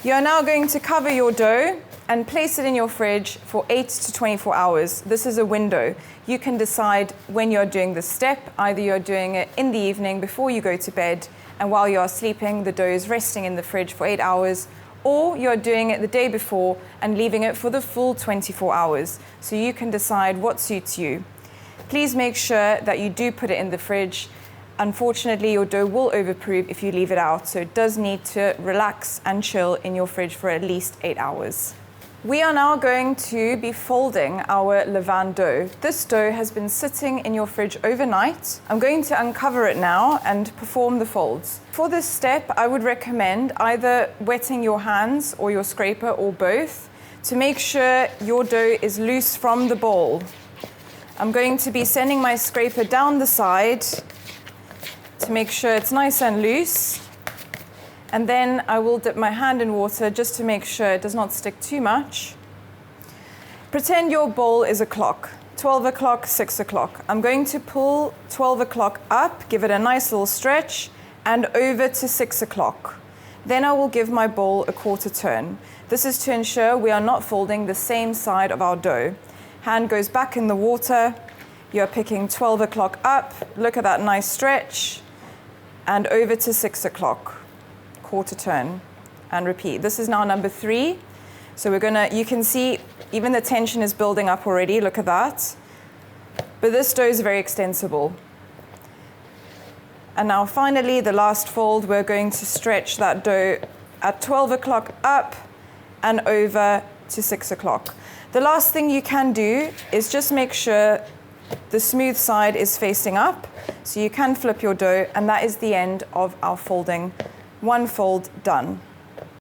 You're now going to cover your dough and place it in your fridge for 8 to 24 hours. This is a window. You can decide when you're doing this step. Either you're doing it in the evening before you go to bed, and while you are sleeping, the dough is resting in the fridge for 8 hours, or you're doing it the day before and leaving it for the full 24 hours. So you can decide what suits you. Please make sure that you do put it in the fridge. Unfortunately, your dough will overproof if you leave it out, so it does need to relax and chill in your fridge for at least 8 hours. We are now going to be folding our levain dough. This dough has been sitting in your fridge overnight. I'm going to uncover it now and perform the folds. For this step, I would recommend either wetting your hands or your scraper or both to make sure your dough is loose from the bowl. I'm going to be sending my scraper down the side to make sure it's nice and loose. And then I will dip my hand in water just to make sure it does not stick too much. Pretend your bowl is a clock, 12 o'clock, 6 o'clock. I'm going to pull 12 o'clock up, give it a nice little stretch, and over to 6 o'clock. Then I will give my bowl a quarter turn. This is to ensure we are not folding the same side of our dough. Hand goes back in the water. You're picking 12 o'clock up. Look at that nice stretch. And over to 6 o'clock. Quarter turn and repeat. This is now number 3. So you can see even the tension is building up already. Look at that. But this dough is very extensible. And now finally, the last fold, we're going to stretch that dough at 12 o'clock up and over to 6 o'clock. The last thing you can do is just make sure the smooth side is facing up. So you can flip your dough, and that is the end of our folding. One fold done.